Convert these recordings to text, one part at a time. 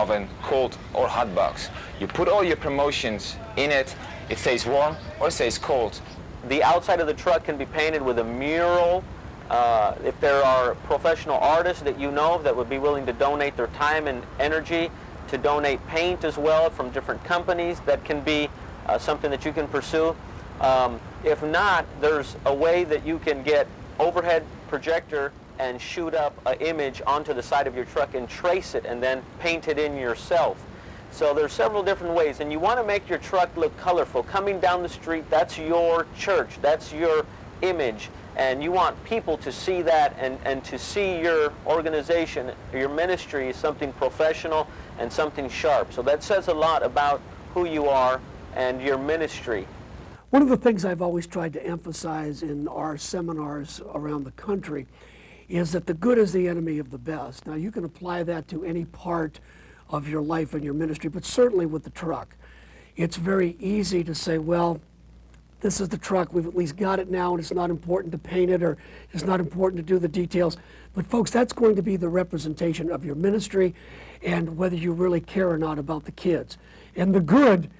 oven, cold or hot box. You put all your promotions in it, it stays warm or it stays cold. The outside of the truck can be painted with a mural. If there are professional artists that you know that would be willing to donate their time and energy to donate paint as well from different companies, that can be something that you can pursue. If not, there's a way that you can get overhead projector and shoot up an image onto the side of your truck and trace it and then paint it in yourself. So there's several different ways, and you want to make your truck look colorful. Coming down the street, that's your church, that's your image, and you want people to see that and to see your organization, your ministry is something professional and something sharp. So that says a lot about who you are and your ministry. One of the things I've always tried to emphasize in our seminars around the country is that the good is the enemy of the best. Now, you can apply that to any part of your life and your ministry, but certainly with the truck. It's very easy to say, well, this is the truck, we've at least got it now, and it's not important to paint it, or it's not important to do the details. But folks, that's going to be the representation of your ministry and whether you really care or not about the kids. And the good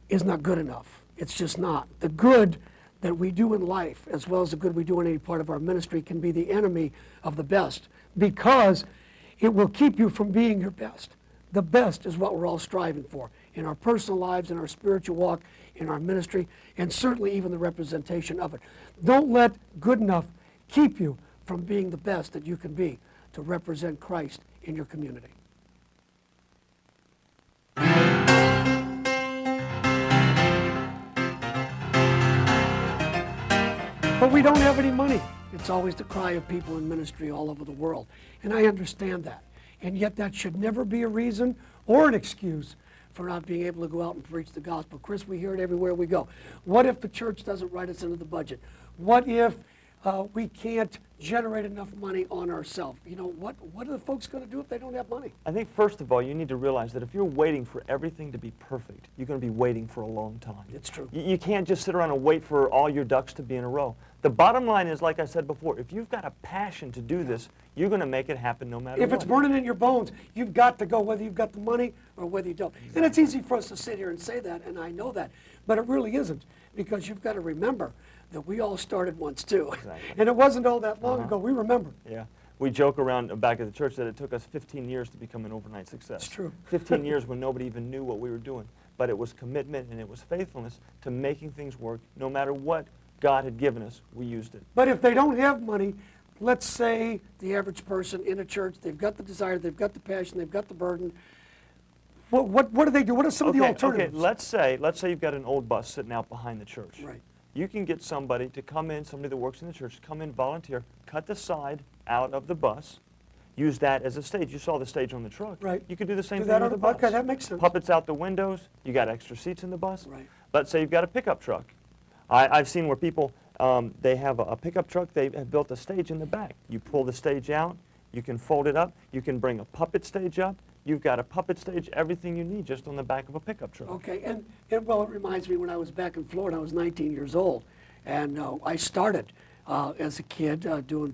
is not good enough. It's just not. The good that we do in life, as well as the good we do in any part of our ministry, can be the enemy of the best, because it will keep you from being your best. The best is what we're all striving for in our personal lives, in our spiritual walk, in our ministry, and certainly even the representation of it. Don't let good enough keep you from being the best that you can be to represent Christ in your community. But we don't have any money. It's always the cry of people in ministry all over the world. And I understand that. And yet that should never be a reason or an excuse for not being able to go out and preach the gospel. Chris, we hear it everywhere we go. What if the church doesn't write us into the budget? What if we can't generate enough money on ourselves? You know, what are the folks going to do if they don't have money? I think, first of all, you need to realize that if you're waiting for everything to be perfect, you're going to be waiting for a long time. It's true. You can't just sit around and wait for all your ducks to be in a row. The bottom line is, like I said before, if you've got a passion to do this, you're going to make it happen no matter what. If it's burning in your bones, you've got to go, whether you've got the money or whether you don't. Exactly. And it's easy for us to sit here and say that, and I know that, but it really isn't, because you've got to remember that we all started once too. Exactly. And it wasn't all that long ago. We remember. Yeah. We joke around back at the church that it took us 15 years to become an overnight success. It's true. 15 years when nobody even knew what we were doing. But it was commitment and it was faithfulness to making things work. No matter what God had given us, we used it. But if they don't have money, let's say the average person in a church, they've got the desire, they've got the passion, they've got the burden. What do they do? What are some of the alternatives? Okay, let's say you've got an old bus sitting out behind the church. Right. You can get somebody to come in, somebody that works in the church, to come in, volunteer, cut the side out of the bus, use that as a stage. You saw the stage on the truck. Right. You could do the same thing that with the bus. Okay, that makes sense. Puppets out the windows. You got extra seats in the bus. Right. Let's say you've got a pickup truck. I've seen where people, they have a pickup truck, they have built a stage in the back. You pull the stage out, you can fold it up, you can bring a puppet stage up. You've got a puppet stage, everything you need just on the back of a pickup truck. Okay, and well, it reminds me when I was back in Florida, I was 19 years old, and I started as a kid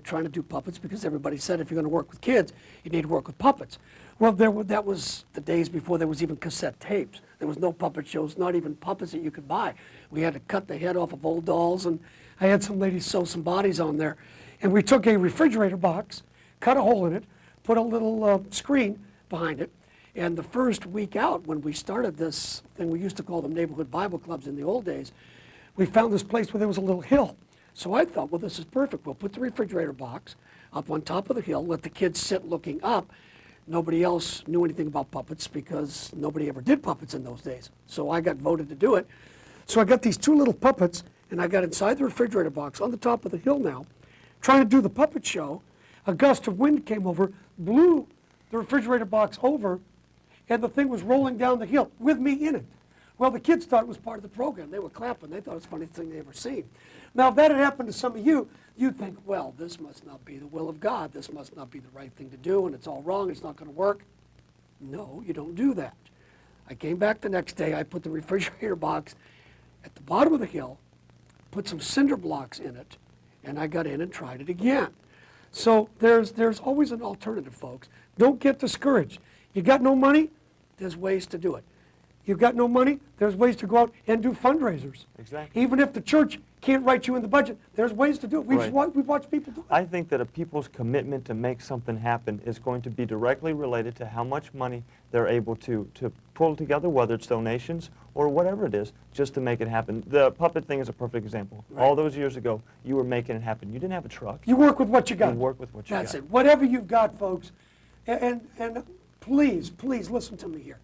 trying to do puppets, because everybody said if you're going to work with kids, you need to work with puppets. Well, that was the days before there was even cassette tapes. There was no puppet shows, not even puppets that you could buy. We had to cut the head off of old dolls, and I had some ladies sew some bodies on there. And we took a refrigerator box, cut a hole in it, put a little screen behind it, and the first week out when we started this thing, we used to call them neighborhood Bible clubs in the old days, we found this place where there was a little hill. So I thought, well, this is perfect. We'll put the refrigerator box up on top of the hill, let the kids sit looking up. Nobody else knew anything about puppets because nobody ever did puppets in those days. So I got voted to do it. So I got these two little puppets, and I got inside the refrigerator box on the top of the hill now, trying to do the puppet show. A gust of wind came over, blew the refrigerator box over, and the thing was rolling down the hill with me in it. Well, the kids thought it was part of the program. They were clapping. They thought it was the funniest thing they ever seen. Now, if that had happened to some of you, you'd think, well, this must not be the will of God. This must not be the right thing to do, and it's all wrong. It's not going to work. No, you don't do that. I came back the next day. I put the refrigerator box at the bottom of the hill, put some cinder blocks in it, and I got in and tried it again. So there's always an alternative, folks. Don't get discouraged. You got no money? There's ways to do it. You've got no money? There's ways to go out and do fundraisers. Exactly. Even if the church can't write you in the budget, there's ways to do it. Right. We've watched people do it. I think that a people's commitment to make something happen is going to be directly related to how much money they're able to pull together, whether it's donations or whatever it is, just to make it happen. The puppet thing is a perfect example. Right. All those years ago, you were making it happen. You didn't have a truck. You work with what you got. You work with what you That's got. it. Whatever you've got, folks. And please, please listen to me here.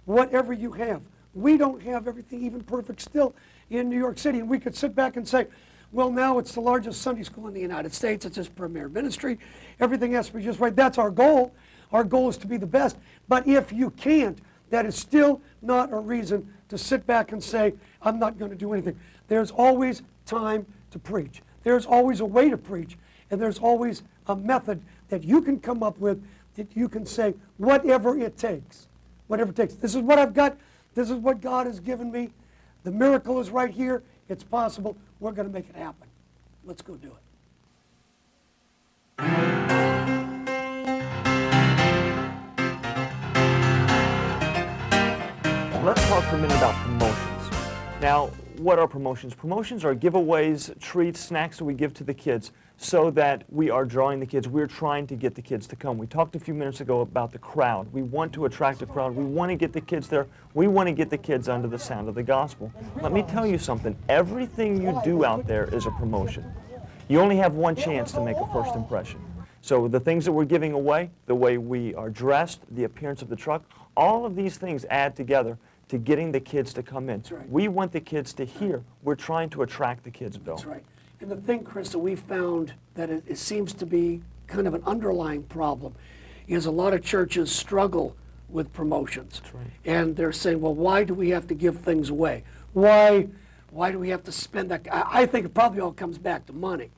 Whatever you have. We don't have everything even perfect still in New York City. And we could sit back and say, well, now it's the largest Sunday school in the United States. It's its premier ministry. Everything has to be just right. That's our goal. Our goal is to be the best. But if you can't, that is still not a reason to sit back and say, I'm not going to do anything. There's always time to preach. There's always a way to preach. And there's always a method that you can come up with that you can say, whatever it takes. Whatever it takes. This is what I've got. This is what God has given me. The miracle is right here. It's possible. We're going to make it happen. Let's go do it. Let's talk for a minute about promotions. Now, what are promotions? Promotions are giveaways, treats, snacks that we give to the kids so that we are drawing the kids. We're trying to get the kids to come. We talked a few minutes ago about the crowd. We want to attract a crowd. We want to get the kids there. We want to get the kids under the sound of the gospel. Let me tell you something. Everything you do out there is a promotion. You only have one chance to make a first impression. So the things that we're giving away, the way we are dressed, the appearance of the truck, all of these things add together to getting the kids to come in. That's right. We want the kids to hear. We're trying to attract the kids, Bill. That's right. And the thing, Chris, that we found that it seems to be kind of an underlying problem is a lot of churches struggle with promotions. That's right. And they're saying, well, why do we have to give things away? Why do we have to spend that? I think it probably all comes back to money.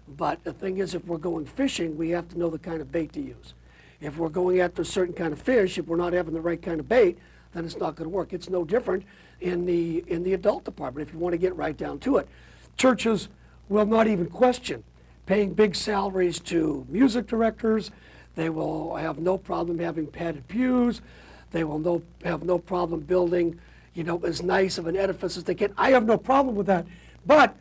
But the thing is, if we're going fishing, we have to know the kind of bait to use. If we're going after a certain kind of fish, if we're not having the right kind of bait, then it's not going to work. It's no different in the adult department if you want to get right down to it. Churches will not even question paying big salaries to music directors. They will have no problem having padded pews. They will have no problem building, as nice of an edifice as they can. I have no problem with that. But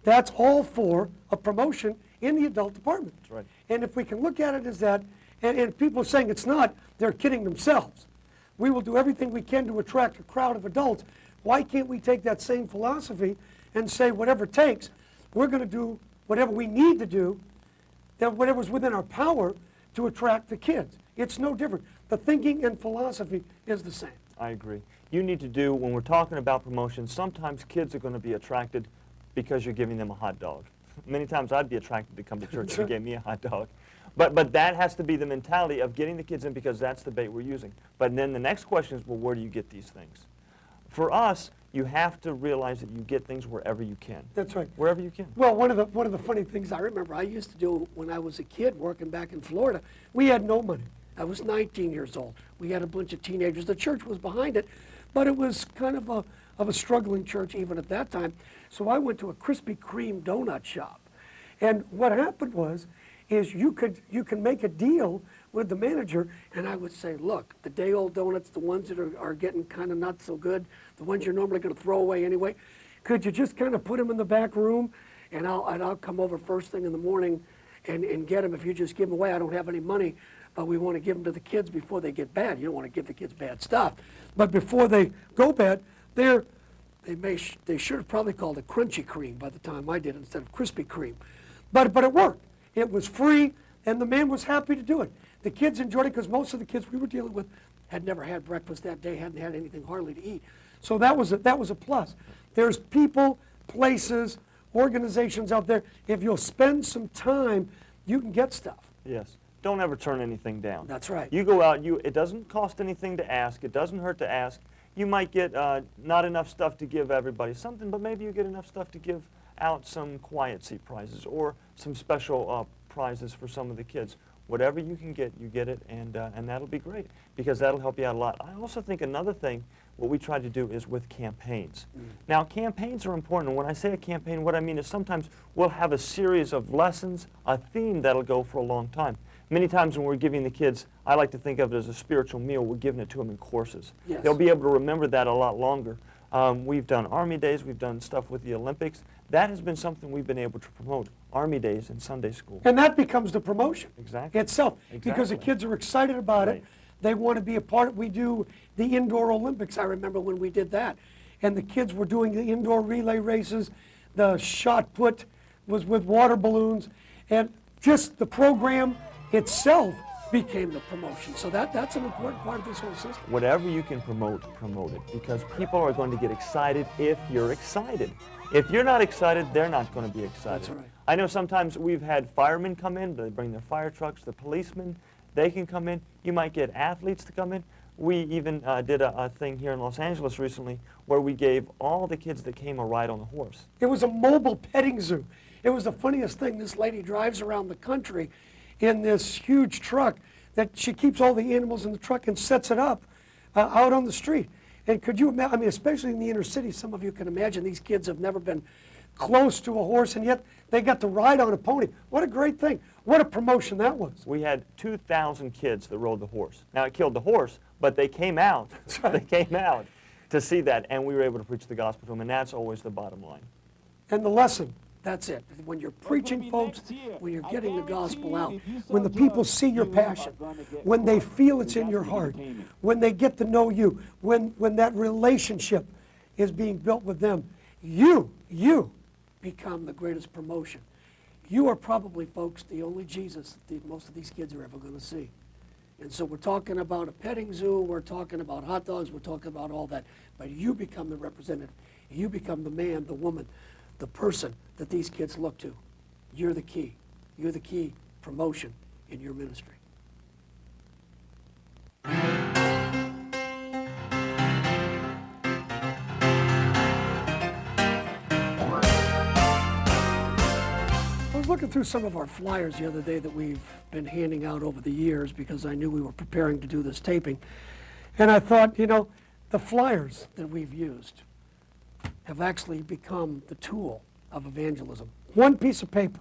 that's all for a promotion in the adult department. That's right. And if we can look at it as that, and people are saying it's not, they're kidding themselves. We will do everything we can to attract a crowd of adults. Why can't we take that same philosophy and say whatever it takes, we're going to do whatever we need to do, that whatever's within our power to attract the kids. It's no different. The thinking and philosophy is the same. I agree. You need to do, when we're talking about promotions, sometimes kids are going to be attracted because you're giving them a hot dog. Many times I'd be attracted to come to church if you gave me a hot dog. But that has to be the mentality of getting the kids in because that's the bait we're using. But then the next question is, well, where do you get these things? For us, you have to realize that you get things wherever you can. That's right. Wherever you can. Well, one of the funny things I remember I used to do when I was a kid working back in Florida, we had no money. I was 19 years old. We had a bunch of teenagers. The church was behind it, but it was kind of a struggling church even at that time. So I went to a Krispy Kreme donut shop. And what happened is you can make a deal with the manager, and I would say, look, the day-old donuts, the ones that are getting kind of not so good, the ones you're normally going to throw away anyway, could you just kind of put them in the back room, and I'll come over first thing in the morning and get them. If you just give them away, I don't have any money, but we want to give them to the kids before they get bad. You don't want to give the kids bad stuff. But before they go bad, they should have probably called it Crunchy Cream by the time I did instead of Krispy Kreme. But it worked. It was free, and the man was happy to do it. The kids enjoyed it because most of the kids we were dealing with had never had breakfast that day, hadn't had anything hardly to eat. So that was a plus. There's people, places, organizations out there. If you'll spend some time, you can get stuff. Yes. Don't ever turn anything down. That's right. You go out, it doesn't cost anything to ask. It doesn't hurt to ask. You might get not enough stuff to give everybody something, but maybe you get enough stuff to give out some quiet seat prizes or some special prizes for some of the kids. Whatever you can get, you get it, and that'll be great because that'll help you out a lot. I also think another thing, what we try to do is with campaigns. Now, campaigns are important. And when I say a campaign, what I mean is sometimes we'll have a series of lessons, a theme that'll go for a long time. Many times when we're giving the kids, I like to think of it as a spiritual meal. We're giving it to them in courses. Yes. They'll be able to remember that a lot longer. We've done Army Days. We've done stuff with the Olympics. That has been something we've been able to promote, Army Days in Sunday school. And that becomes the promotion Exactly. itself. Because the Exactly. kids are excited about Right. it. They want to be a part of it. We do the indoor Olympics. I remember when we did that. And the kids were doing the indoor relay races. The shot put was with water balloons. And just the program itself became the promotion. So that's an important part of this whole system. Whatever you can promote, promote it. Because people are going to get excited if you're excited. If you're not excited, they're not going to be excited. That's right. I know sometimes we've had firemen come in, they bring their fire trucks, the policemen, they can come in. You might get athletes to come in. We even did a thing here in Los Angeles recently where we gave all the kids that came a ride on a horse. It was a mobile petting zoo. It was the funniest thing. This lady drives around the country in this huge truck that she keeps all the animals in the truck and sets it up out on the street. And could you imagine, I mean, especially in the inner city, some of you can imagine these kids have never been close to a horse, and yet they got to ride on a pony. What a great thing. What a promotion that was. We had 2,000 kids that rode the horse. Now, it killed the horse, but they came out. right. They came out to see that, and we were able to preach the gospel to them, and that's always the bottom line. And the lesson, that's it. When you're preaching, folks, when you're getting the gospel out, when the people see your passion, when they feel it's in your heart, when they get to know you, when that relationship is being built with them, you become the greatest promotion. You are probably, folks, the only Jesus that most of these kids are ever going to see. And so we're talking about a petting zoo, we're talking about hot dogs, we're talking about all that. But you become the representative. You become the man, the woman, the person that these kids look to. You're the key. You're the key promotion in your ministry. I was looking through some of our flyers the other day that we've been handing out over the years because I knew we were preparing to do this taping. And I thought, you know, the flyers that we've used have actually become the tool of evangelism. One piece of paper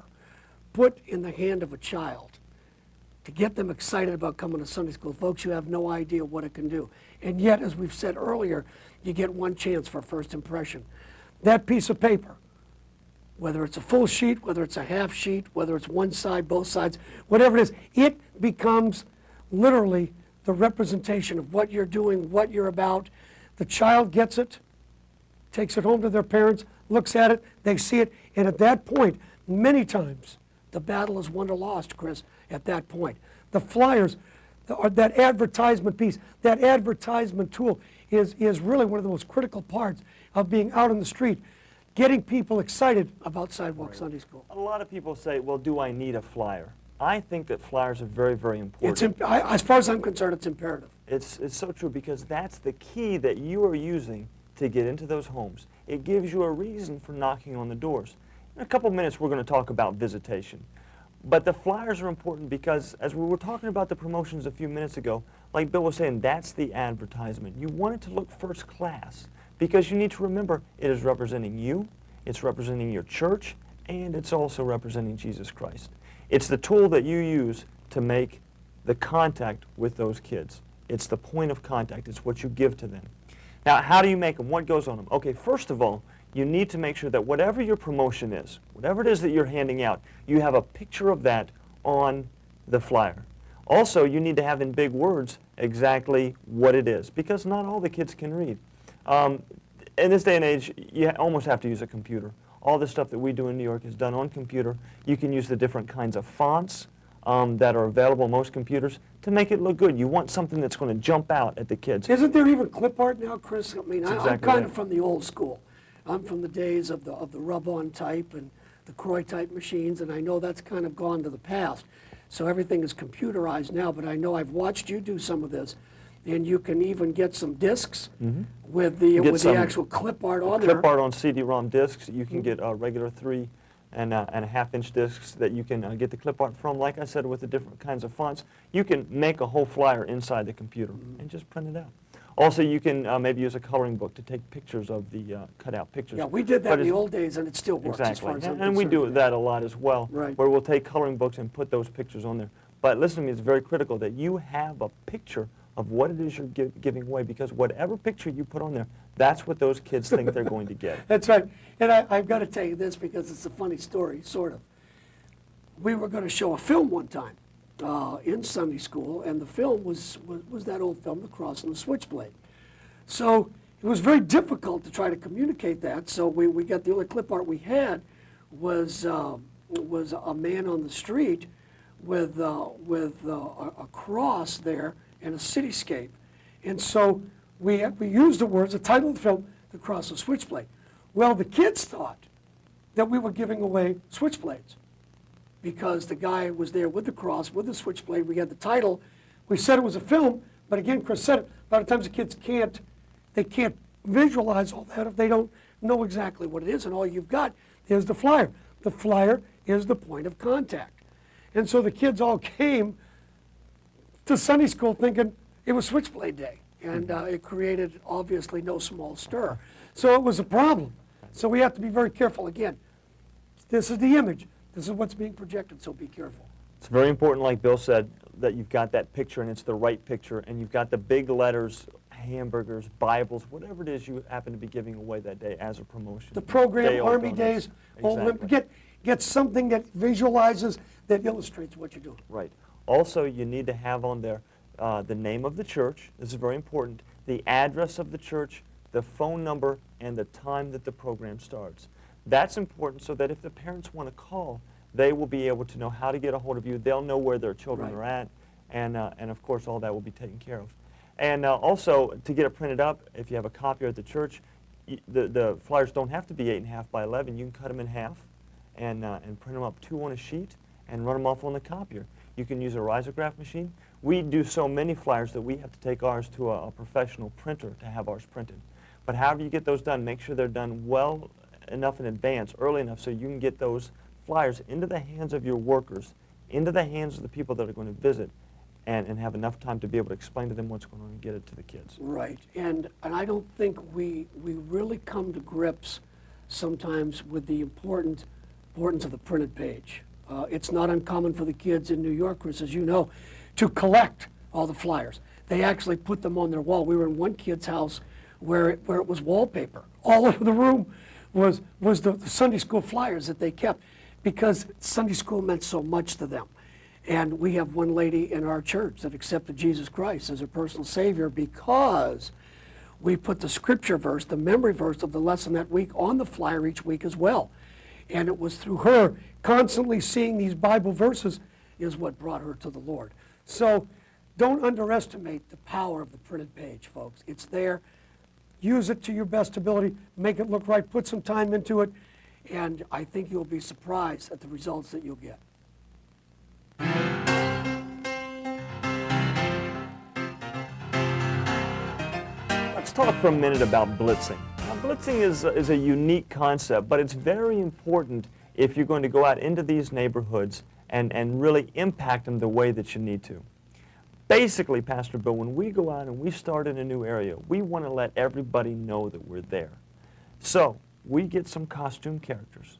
put in the hand of a child to get them excited about coming to Sunday school. Folks, you have no idea what it can do. And yet, as we've said earlier, you get one chance for first impression. That piece of paper, whether it's a full sheet, whether it's a half sheet, whether it's one side, both sides, whatever it is, it becomes literally the representation of what you're doing, what you're about. The child gets it, takes it home to their parents, looks at it, they see it, and at that point, many times, the battle is won or lost, Chris, at that point. The flyers, that advertisement piece, that advertisement tool is really one of the most critical parts of being out on the street, getting people excited about SideWalk Sunday School. A lot of people say, well, do I need a flyer? I think that flyers are very, very important. As far as I'm concerned, it's imperative. It's so true because that's the key that you are using to get into those homes. It gives you a reason for knocking on the doors. In a couple minutes, we're going to talk about visitation. But the flyers are important because, as we were talking about the promotions a few minutes ago, like Bill was saying, that's the advertisement. You want it to look first class because you need to remember it is representing you, it's representing your church, and it's also representing Jesus Christ. It's the tool that you use to make the contact with those kids. It's the point of contact. It's what you give to them. Now, how do you make them? What goes on them? Okay, first of all, you need to make sure that whatever your promotion is, whatever it is that you're handing out, you have a picture of that on the flyer. Also, you need to have in big words exactly what it is, because not all the kids can read. In this day and age, you almost have to use a computer. All the stuff that we do in New York is done on computer. You can use the different kinds of fonts that are available on most computers to make it look good. You want something that's going to jump out at the kids. Isn't there even clip art now, Chris? I mean, I'm exactly kind right. of from the old school. I'm from the days of the rub-on type and the Croy type machines, and I know that's kind of gone to the past. So everything is computerized now, but I know I've watched you do some of this, and you can even get some discs with the actual clip art on there. Clip art on CD-ROM discs. You can get regular 3 and a half-inch discs that you can get the clip art from. Like I said, with the different kinds of fonts, you can make a whole flyer inside the computer and just print it out. Also, you can maybe use a coloring book to take pictures of the cutout pictures. Yeah, we did that But in the it's- old days, and it still works as far Exactly, as I'm and we do concerned. that a lot as well, Right. where we'll take coloring books and put those pictures on there. But listen to me, it's very critical that you have a picture of what it is you're giving away, because whatever picture you put on there, that's what those kids think they're going to get. That's right. And I've got to tell you this because it's a funny story, sort of. We were going to show a film one time in Sunday school, and the film was that old film, The Cross and the Switchblade. So it was very difficult to try to communicate that. So we got the only clip art we had was a man on the street with a cross there and a cityscape. And so we used the words, the title of the film, The Cross and Switchblade. Well, the kids thought that we were giving away switchblades because the guy was there with the cross, with the switchblade. We had the title. We said it was a film, but again, Chris said it, a lot of times the kids can't visualize all that if they don't know exactly what it is, and all you've got is the flyer. The flyer is the point of contact. And so the kids all came to Sunday school thinking it was Switchblade Day, and it created, obviously, no small stir. So it was a problem. So we have to be very careful. Again, this is the image. This is what's being projected, so be careful. It's very important, like Bill said, that you've got that picture and it's the right picture, and you've got the big letters, hamburgers, Bibles, whatever it is you happen to be giving away that day as a promotion. The program, Day-old Army donuts. Days, Olympic, get something that visualizes, that illustrates what you're doing. Right. Also, you need to have on there the name of the church. This is very important. The address of the church, the phone number, and the time that the program starts. That's important so that if the parents want to call, they will be able to know how to get a hold of you. They'll know where their children Right. are at, and of course all that will be taken care of. And also, to get it printed up, if you have a copier at the church, the flyers don't have to be 8.5 by 11. You can cut them in half and print them up 2 on a sheet and run them off on the copier. You can use a risograph machine. We do so many flyers that we have to take ours to a professional printer to have ours printed. But however you get those done, make sure they're done well enough in advance, early enough, so you can get those flyers into the hands of your workers, into the hands of the people that are going to visit, and have enough time to be able to explain to them what's going on and get it to the kids. Right, and I don't think we really come to grips sometimes with the importance of the printed page. It's not uncommon for the kids in New York, Chris, as you know, to collect all the flyers. They actually put them on their wall. We were in one kid's house where it was wallpaper. All over the room was the Sunday school flyers that they kept because Sunday school meant so much to them. And we have one lady in our church that accepted Jesus Christ as her personal Savior because we put the scripture verse, the memory verse of the lesson that week on the flyer each week as well. And it was through her constantly seeing these Bible verses is what brought her to the Lord. So don't underestimate the power of the printed page, folks. It's there. Use it to your best ability. Make it look right. Put some time into it. And I think you'll be surprised at the results that you'll get. Let's talk for a minute about blitzing. Now, blitzing is a unique concept, but it's very important if you're going to go out into these neighborhoods and really impact them the way that you need to. Basically, Pastor Bill, when we go out and we start in a new area, we want to let everybody know that we're there. So we get some costume characters.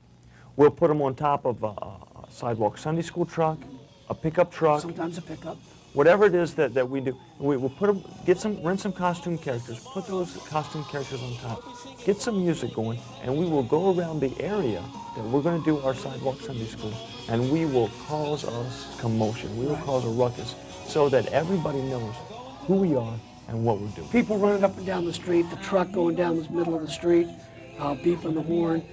We'll put them on top of a SideWalk Sunday school truck, a pickup truck, Sometimes a pickup. whatever it is that we do. We'll rent some costume characters, put those costume characters on top, get some music going, and we will go around the area that we're going to do our SideWalk Sunday school, and we will cause a commotion. We will cause a ruckus so that everybody knows who we are and what we're doing. People running up and down the street, the truck going down the middle of the street, beeping the horn.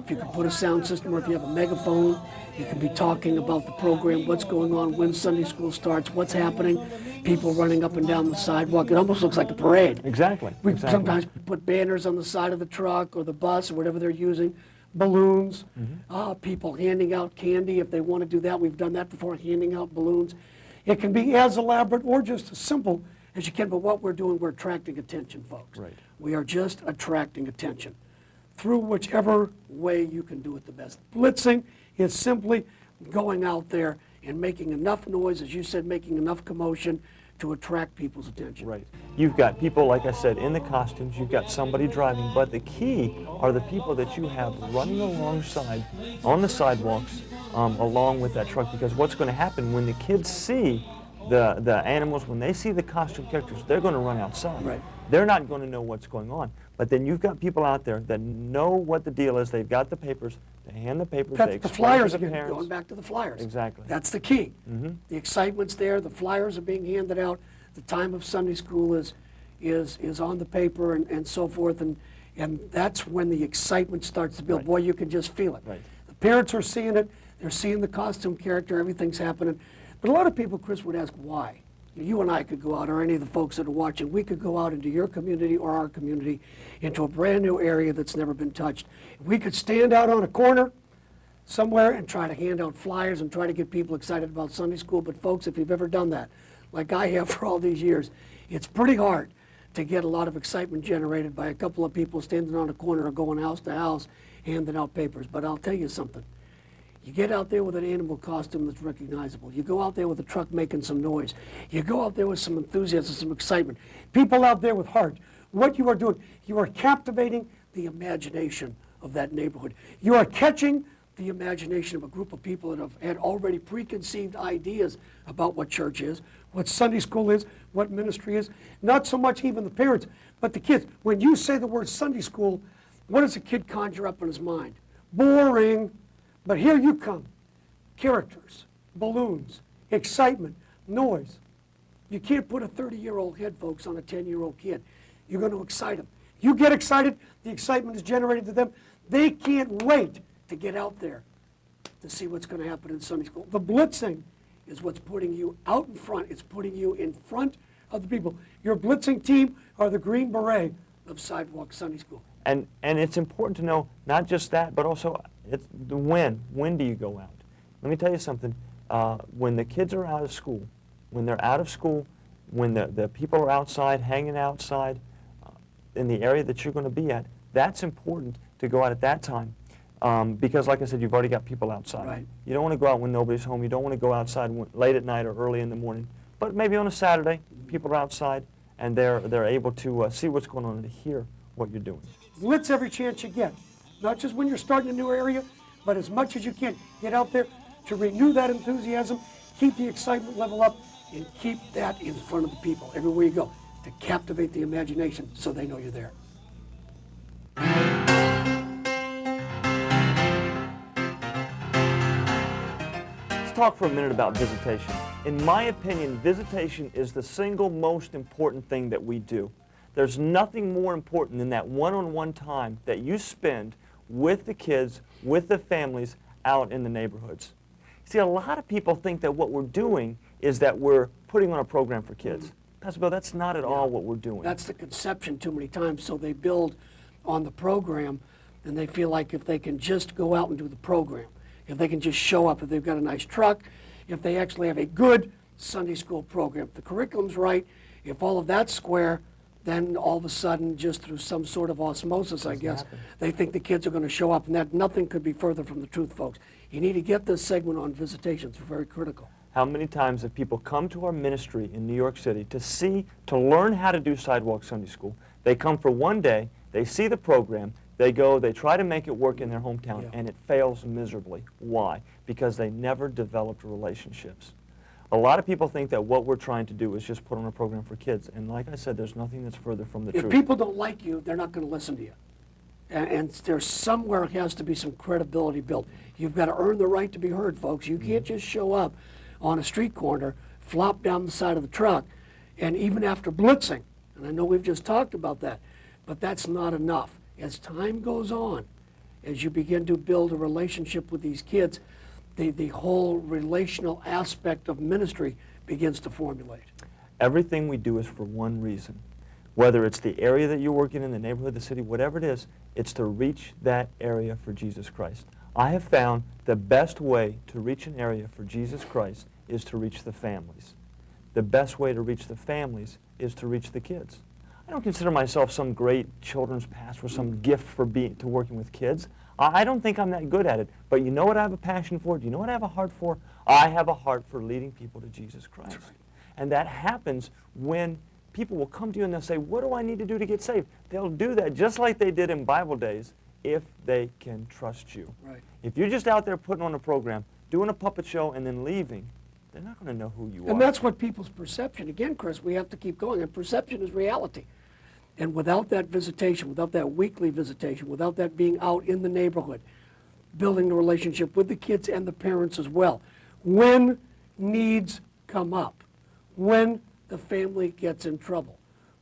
If you can put a sound system or if you have a megaphone, you can be talking about the program, what's going on, when Sunday school starts, what's happening, people running up and down the sidewalk. It almost looks like a parade. Exactly. We exactly. sometimes put banners on the side of the truck or the bus or whatever they're using, balloons, people handing out candy if they want to do that. We've done that before, handing out balloons. It can be as elaborate or just as simple as you can, but what we're doing, we're attracting attention, folks. Right. We are just attracting attention through whichever way you can do it the best. Blitzing is simply going out there and making enough noise, as you said, making enough commotion to attract people's attention. Right. You've got people, like I said, in the costumes. You've got somebody driving. But the key are the people that you have running alongside on the sidewalks, along with that truck, because what's going to happen when the kids see the animals, when they see the costume characters, they're going to run outside. Right. They're not going to know what's going on. But then you've got people out there that know what the deal is. They've got the papers. They hand the papers. They That's the explain flyers to the again, parents. going back to the flyers. Exactly. That's the key. The excitement's there, the flyers are being handed out, the time of Sunday school is on the paper and so forth, and that's when the excitement starts to build. Right. Boy, you can just feel it. Right. The parents are seeing it, they're seeing the costume character, everything's happening. But a lot of people, Chris, would ask why. You and I could go out, or any of the folks that are watching, we could go out into your community or our community, into a brand new area that's never been touched. We could stand out on a corner somewhere and try to hand out flyers and try to get people excited about Sunday school. But folks, if you've ever done that, like I have for all these years, it's pretty hard to get a lot of excitement generated by a couple of people standing on a corner or going house to house handing out papers. But I'll tell you something. You get out there with an animal costume that's recognizable. You go out there with a truck making some noise. You go out there with some enthusiasm, some excitement. People out there with heart. What you are doing, you are captivating the imagination of that neighborhood. You are catching the imagination of a group of people that have had already preconceived ideas about what church is, what Sunday school is, what ministry is. Not so much even the parents, but the kids. When you say the word Sunday school, what does a kid conjure up in his mind? Boring. But here you come. Characters, balloons, excitement, noise. You can't put a 30-year-old head, folks, on a 10-year-old kid. You're going to excite them. You get excited, the excitement is generated to them. They can't wait to get out there to see what's going to happen in Sunday school. The blitzing is what's putting you out in front. It's putting you in front of the people. Your blitzing team are the Green Beret of SideWalk Sunday School. And it's important to know not just that, but also it's the when. When do you go out? Let me tell you something. When the kids are out of school, when they're out of school, when the people are outside, hanging outside in the area that you're going to be at, that's important to go out at that time. Because, like I said, you've already got people outside. Right. You don't want to go out when nobody's home. You don't want to go outside late at night or early in the morning. But maybe on a Saturday, people are outside, and they're able to see what's going on and to hear what you're doing. Blitz every chance you get. Not just when you're starting a new area, but as much as you can. Get out there to renew that enthusiasm, keep the excitement level up, and keep that in front of the people everywhere you go to captivate the imagination so they know you're there. Let's talk for a minute about visitation. In my opinion, visitation is the single most important thing that we do. There's nothing more important than that one-on-one time that you spend with the kids, with the families out in the neighborhoods. See, a lot of people think that what we're doing is that we're putting on a program for kids. Pastor Bill, that's not at all what we're doing. That's the conception too many times. So they build on the program, and they feel like if they can just go out and do the program, if they can just show up, if they've got a nice truck, if they actually have a good Sunday school program, if the curriculum's right, if all of that's square, then all of a sudden, just through some sort of osmosis, I guess, they think the kids are going to show up, and that nothing could be further from the truth, folks. You need to get this segment on visitation. It's very critical. How many times have people come to our ministry in New York City to learn how to do SideWalk Sunday School? They come for one day, they see the program, they go, they try to make it work in their hometown, and it fails miserably. Why? Because they never developed relationships. A lot of people think that what we're trying to do is just put on a program for kids, and like I said, there's nothing that's further from the If truth. people don't like you, they're not going to listen to you. And there's somewhere has to be some credibility built. You've got to earn the right to be heard, folks. You can't just show up on a street corner, flop down the side of the truck, and even after blitzing, and I know we've just talked about that, but that's not enough. As time goes on, as you begin to build a relationship with these kids, the whole relational aspect of ministry begins to formulate. Everything we do is for one reason. Whether it's the area that you're working in, the neighborhood, the city, whatever it is, it's to reach that area for Jesus Christ. I have found the best way to reach an area for Jesus Christ is to reach the families. The best way to reach the families is to reach the kids. I don't consider myself some great children's pastor, some gift for working with kids. I don't think I'm that good at it. But you know what I have a passion for? Do you know what I have a heart for? I have a heart for leading people to Jesus Christ. Right. And that happens when people will come to you and they'll say, what do I need to do to get saved? They'll do that just like they did in Bible days if they can trust you. Right. If you're just out there putting on a program, doing a puppet show and then leaving, they're not going to know who you are. And that's what people's perception, again, Chris, we have to keep going, and perception is reality. And without that visitation, without that weekly visitation, without that being out in the neighborhood, building the relationship with the kids and the parents as well, when needs come up, when the family gets in trouble,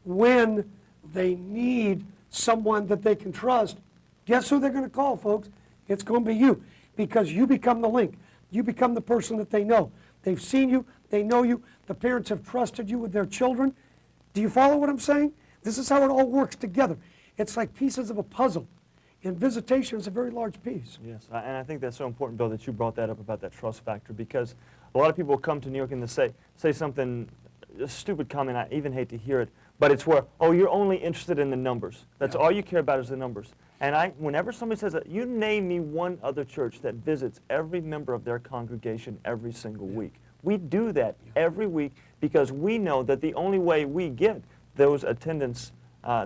when they need someone that they can trust, guess who they're going to call, folks? It's going to be you, because you become the link. You become the person that they know. They've seen you, they know you, the parents have trusted you with their children. Do you follow what I'm saying? This is how it all works together. It's like pieces of a puzzle, and visitation is a very large piece. Yes, and I think that's so important, Bill, that you brought that up about that trust factor, because a lot of people come to New York and they say something, a stupid comment, I even hate to hear it, but it's where, oh, you're only interested in the numbers. That's all you care about is the numbers. And whenever somebody says that, you name me one other church that visits every member of their congregation every single week. We do that every week because we know that the only way we get those attendance,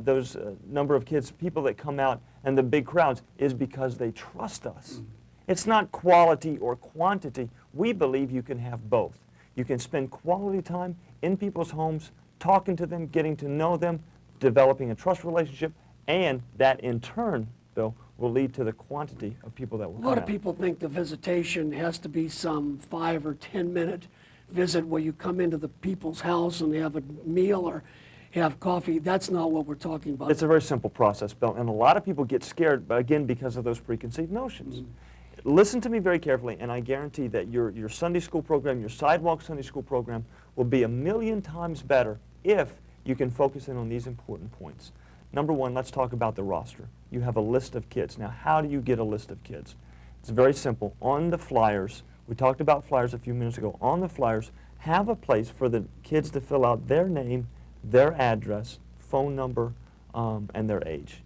those number of kids, people that come out and the big crowds is because they trust us. It's not quality or quantity. We believe you can have both. You can spend quality time in people's homes, talking to them, getting to know them, developing a trust relationship, and that in turn, Bill, will lead to the quantity of people that will come A lot of out. people think the visitation has to be some 5 or 10 minute visit where you come into the people's house and have a meal or have coffee. That's not what we're talking about. It's a very simple process, Bill, and a lot of people get scared, again, because of those preconceived notions. Listen to me very carefully, and I guarantee that your Sunday school program, your SideWalk Sunday school program, will be 1,000,000 times better if you can focus in on these important points. Number one, let's talk about the roster. You have a list of kids. Now, how do you get a list of kids? It's very simple. On the flyers, we talked about flyers a few minutes ago. On the flyers, have a place for the kids to fill out their name, their address, phone number, and their age.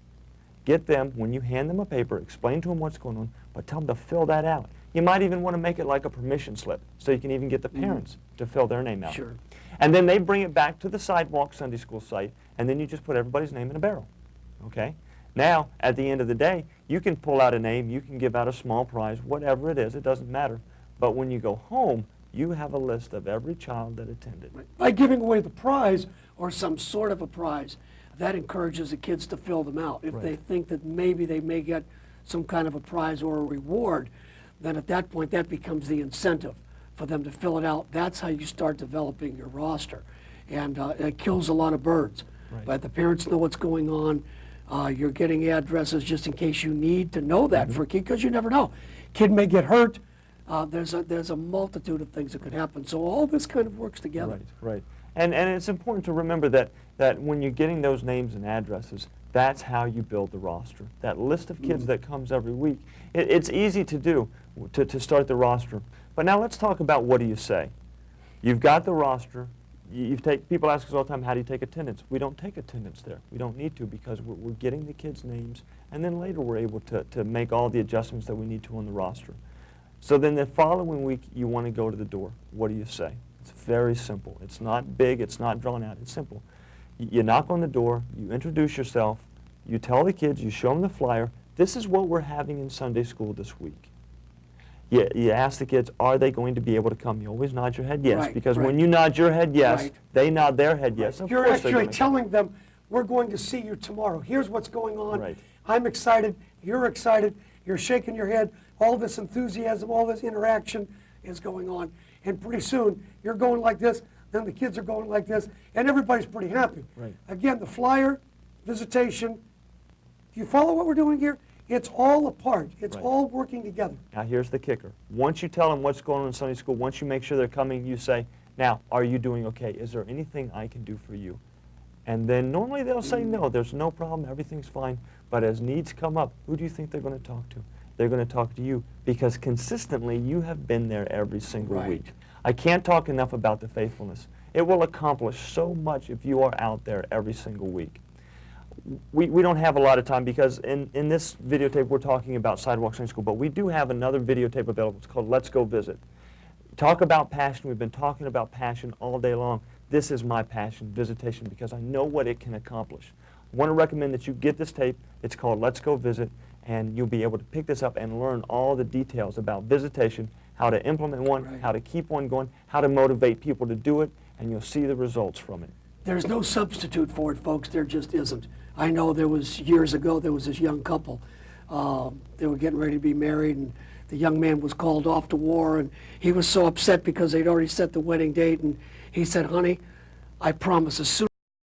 Get them, when you hand them a paper, explain to them what's going on, but tell them to fill that out. You might even want to make it like a permission slip, so you can even get the parents to fill their name out. Sure. And then they bring it back to the SideWalk Sunday School site, and then you just put everybody's name in a barrel, okay? Now, at the end of the day, you can pull out a name, you can give out a small prize, whatever it is, it doesn't matter. But when you go home, you have a list of every child that attended. By giving away the prize or some sort of a prize, that encourages the kids to fill them out. If they think that maybe they may get some kind of a prize or a reward, then at that point that becomes the incentive for them to fill it out. That's how you start developing your roster. And it kills a lot of birds. But the parents know what's going on. You're getting addresses just in case you need to know that for a kid, because you never know. Kid may get hurt. There's a multitude of things that could happen. So all this kind of works together. Right. And it's important to remember that when you're getting those names and addresses, that's how you build the roster. That list of kids that comes every week. It's easy to do, to start the roster. But now let's talk about what do you say. You've got the roster. People ask us all the time, how do you take attendance? We don't take attendance there. We don't need to, because we're getting the kids' names, and then later we're able to make all the adjustments that we need to on the roster. So then the following week, you want to go to the door. What do you say? It's very simple. It's not big. It's not drawn out. It's simple. You knock on the door. You introduce yourself. You tell the kids. You show them the flyer. This is what we're having in Sunday school this week. You ask the kids, are they going to be able to come? You always nod your head yes, because when you nod your head yes, they nod their head yes. Of You're course they're actually gonna telling them, we're going to see you tomorrow. Here's what's going on. Right. I'm excited. You're excited. You're shaking your head. All this enthusiasm, all this interaction is going on. And pretty soon, you're going like this, then the kids are going like this, and everybody's pretty happy. Right. Again, the flyer, visitation, do you follow what we're doing here? It's all a part. It's all working together. Now here's the kicker. Once you tell them what's going on in Sunday school, once you make sure they're coming, you say, now, are you doing okay? Is there anything I can do for you? And then normally they'll say no, there's no problem, everything's fine. But as needs come up, who do you think they're going to talk to? They're going to talk to you, because consistently you have been there every single week. I can't talk enough about the faithfulness. It will accomplish so much if you are out there every single week. We don't have a lot of time, because in this videotape we're talking about SideWalk Sunday School, but we do have another videotape available. It's called Let's Go Visit. Talk about passion. We've been talking about passion all day long. This is my passion, visitation, because I know what it can accomplish. I want to recommend that you get this tape. It's called Let's Go Visit, and you'll be able to pick this up and learn all the details about visitation how to implement one, Right. how to keep one going, how to motivate people to do it, and you'll see the results from it. There's no substitute for it, folks. There just isn't. I know there was, years ago, there was this young couple. They were getting ready to be married, and the young man was called off to war, and he was so upset because they'd already set the wedding date, and he said, honey, I promise, as soon